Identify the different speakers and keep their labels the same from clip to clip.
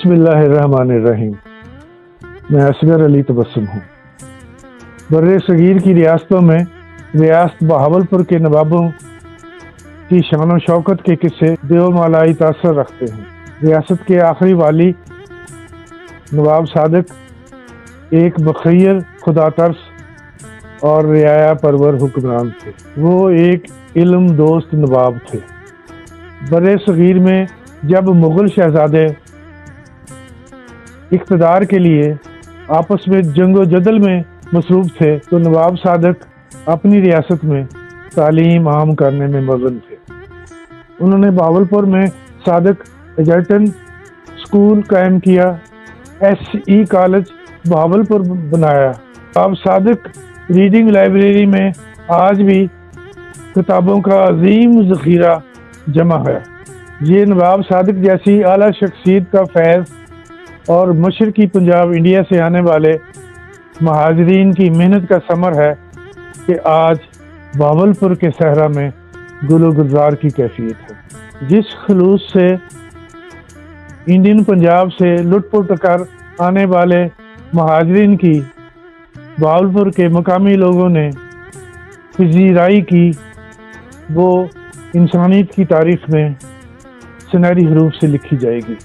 Speaker 1: بسم اللہ الرحمن الرحیم۔ میں اصغر علی تبسم ہوں۔ برِ صغیر کی ریاستوں میں ریاست بہاولپور کے نوابوں کی شان و شوکت کے قصے دیو مالائی تاثر رکھتے ہیں۔ ریاست کے آخری والی نواب صادق ایک مخیر، خدا ترس اور رعایا پرور حکمران تھے۔ وہ ایک علم دوست نواب تھے۔ برِ صغیر میں جب مغل شہزادے اقتدار کے لیے آپس میں جنگ و جدل میں مصروف تھے تو نواب صادق اپنی ریاست میں تعلیم عام کرنے میں مگن تھے۔ انہوں نے بہاولپور میں صادق ایجرٹن اسکول قائم کیا، SE کالج بہاولپور بنایا۔ نواب صادق ریڈنگ لائبریری میں آج بھی کتابوں کا عظیم ذخیرہ جمع ہے۔ یہ نواب صادق جیسی اعلیٰ شخصیت کا فیض اور مشرقی پنجاب انڈیا سے آنے والے مہاجرین کی محنت کا ثمر ہے کہ آج بہاولپور کے صحرا میں گل و گلزار کی کیفیت ہے۔ جس خلوص سے انڈین پنجاب سے لٹ پٹ کر آنے والے مہاجرین کی بہاولپور کے مقامی لوگوں نے پذیرائی کی، وہ انسانیت کی تاریخ میں سنہری حروف سے لکھی جائے گی۔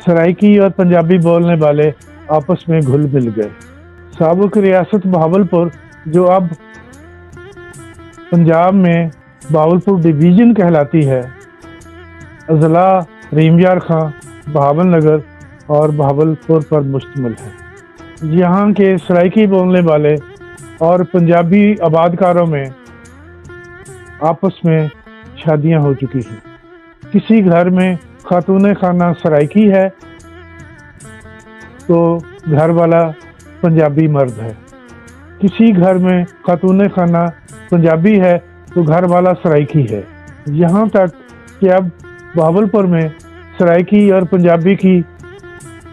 Speaker 1: سرائکی اور پنجابی بولنے والے آپس میں گھل مل گئے۔ سابق ریاست بہاولپور جو اب پنجاب میں بہاولپور ڈویژن کہلاتی ہے، اضلاع رحیم یار خاں، بہاول نگر اور بہاولپور پر مشتمل ہے۔ یہاں کے سرائکی بولنے والے اور پنجابی آبادکاروں میں آپس میں شادیاں ہو چکی ہیں۔ کسی گھر میں خاتون خانہ سرائکی ہے تو گھر والا پنجابی مرد ہے، کسی گھر میں خاتون خانہ پنجابی ہے تو گھر والا سرائکی ہے۔ یہاں تک کہ اب بہاولپور میں سرائکی اور پنجابی کی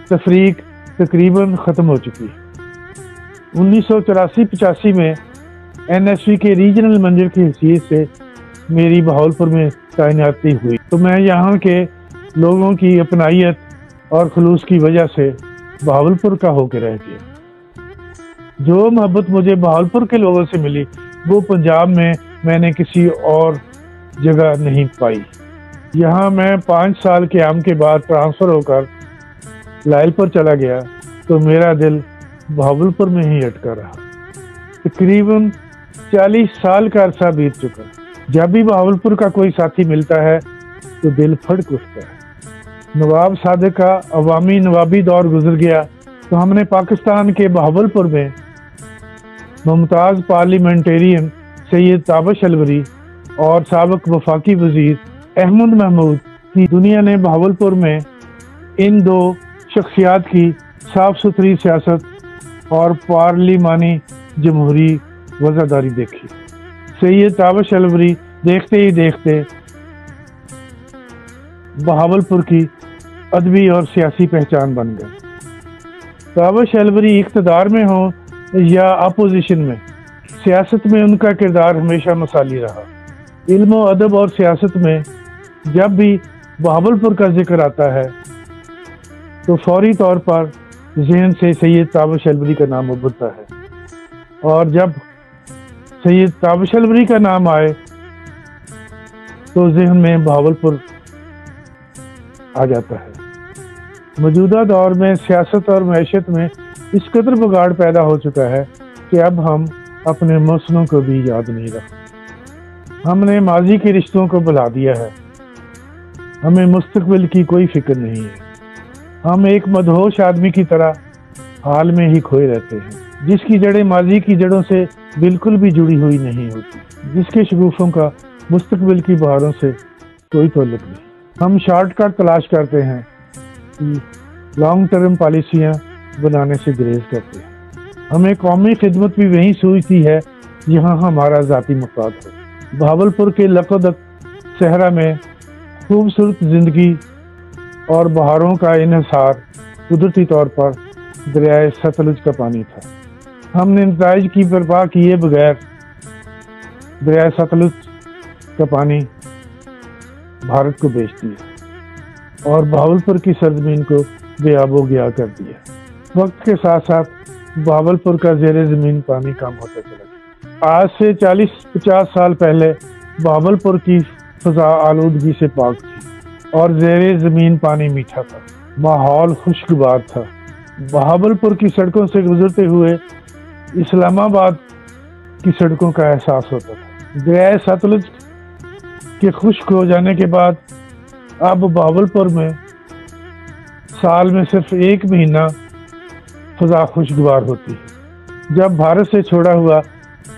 Speaker 1: تفریق تقریباً ختم ہو چکی ہے۔ 1984-85 میں NSV کے ریجنل منیجر کی حیثیت سے میری بہاولپور میں تعیناتی ہوئی تو میں یہاں کے لوگوں کی اپنائیت اور خلوص کی وجہ سے بہاولپور کا ہو کے رہ گیا۔ جو محبت مجھے بہاولپور کے لوگوں سے ملی وہ پنجاب میں نے کسی اور جگہ نہیں پائی۔ یہاں میں 5 سال قیام کے بعد ٹرانسفر ہو کر لائل پر چلا گیا تو میرا دل بہاولپور میں ہی اٹکا رہا۔ تقریباً 40 سال کا عرصہ بیت چکا۔ جب بھی بہاولپور کا کوئی ساتھی ملتا ہے تو دل پھڑک اٹھتا ہے۔ نواب صادق کا عوامی نوابی دور گزر گیا تو ہم نے پاکستان کے بہاولپور میں ممتاز پارلیمنٹرین سید تابش الوری اور سابق وفاقی وزیر احمد محمود کی دنیا نے بہاولپور میں ان دو شخصیات کی صاف ستھری سیاست اور پارلیمانی جمہوری وفاداری دیکھی۔ سید تابش الوری دیکھتے ہی دیکھتے بہاولپور کی ادبی اور سیاسی پہچان بن گئے۔ تابش الوری اقتدار میں ہوں یا اپوزیشن میں، سیاست میں ان کا کردار ہمیشہ مثالی رہا۔ علم و ادب اور سیاست میں جب بھی بہاولپور کا ذکر آتا ہے تو فوری طور پر ذہن سے سید تابش الوری کا نام ابھرتا ہے، اور جب سید تابش الوری کا نام آئے تو ذہن میں بہاولپور آ جاتا ہے۔ موجودہ دور میں سیاست اور معیشت میں اس قدر بگاڑ پیدا ہو چکا ہے کہ اب ہم اپنے مسلوں کو بھی یاد نہیں رکھتے۔ ہم نے ماضی کے رشتوں کو بھلا دیا ہے، ہمیں مستقبل کی کوئی فکر نہیں ہے۔ ہم ایک مدہوش آدمی کی طرح حال میں ہی کھوئے رہتے ہیں، جس کی جڑیں ماضی کی جڑوں سے بالکل بھی جڑی ہوئی نہیں ہوتی، جس کے شگوفوں کا مستقبل کی بہاروں سے کوئی تعلق نہیں۔ ہم شارٹ کٹ تلاش کرتے ہیں، لانگ ٹرم پالیسیاں بنانے سے گریز کرتے ہیں۔ ہمیں قومی خدمت بھی وہیں سوچتی ہے جہاں ہمارا ذاتی مفاد ہو۔ بہاولپور کے لقدق صحرا میں خوبصورت زندگی اور بہاروں کا انحصار قدرتی طور پر دریائے ستلج کا پانی تھا۔ ہم نے نتائج کی پرواہ کیے بغیر دریائے ستلج کا پانی بھارت کو بیچ دیا۔ اور بہاولپور کی سرزمین کو بے آب و گیا کر دیا۔ وقت کے ساتھ ساتھ بہاولپور کا زیر زمین پانی کم ہوتا چلا گیا۔ آج سے 40-50 سال پہلے بہاولپور کی فضا آلودگی سے پاک تھی اور زیر زمین پانی میٹھا تھا، ماحول خوشگوار تھا۔ بہاولپور کی سڑکوں سے گزرتے ہوئے اسلام آباد کی سڑکوں کا احساس ہوتا تھا۔ دریائے ستلج کے خشک ہو جانے کے بعد اب بہاولپور میں سال میں صرف 1 مہینہ فضا خوشگوار ہوتی ہے، جب بھارت سے چھوڑا ہوا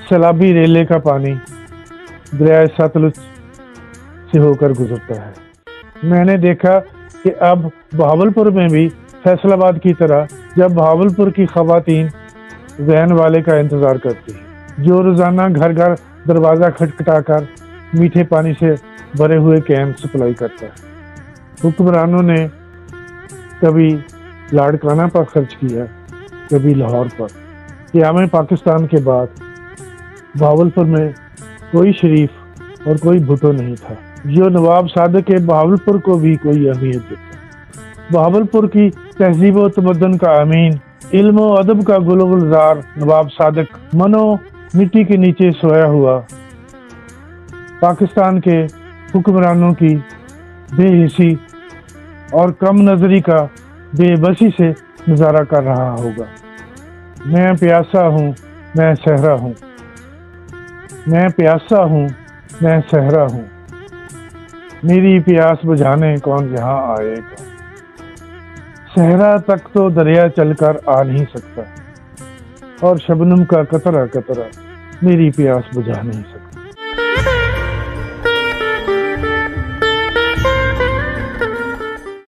Speaker 1: سیلابی ریلے کا پانی دریائے ستلج سے ہو کر گزرتا ہے۔ میں نے دیکھا کہ اب بہاولپور میں بھی فیصل آباد کی طرح جب بہاولپور کی خواتین وین والے کا انتظار کرتی ہیں جو روزانہ گھر گھر دروازہ کھٹکھٹا کر میٹھے پانی سے بھرے ہوئے کین سپلائی کرتا ہے۔ حکمرانوں نے کبھی لاڑکانہ پر خرچ کیا، کبھی لاہور پر۔ قیام پاکستان کے بعد بہاولپور میں کوئی شریف اور کوئی بھٹو نہیں تھا جو نواب صادق کے بہاولپور کو بھی کوئی اہمیت دیتا۔ بہاولپور کی تہذیب و تمدن کا امین، علم و ادب کا گل و گلزار نواب صادق منو مٹی کے نیچے سویا ہوا پاکستان کے حکمرانوں کی بے حسی اور کم نظری کا بے بسی سے نظارہ کر رہا ہوگا۔ میں پیاسا ہوں، میں صحرا ہوں، میں پیاسا ہوں، میں صحرا ہوں، میری پیاس بجھانے کون یہاں آئے گا۔ صحرا تک تو دریا چل کر آ نہیں سکتا اور شبنم کا قطرہ قطرہ میری پیاس بجھا نہیں سکتا۔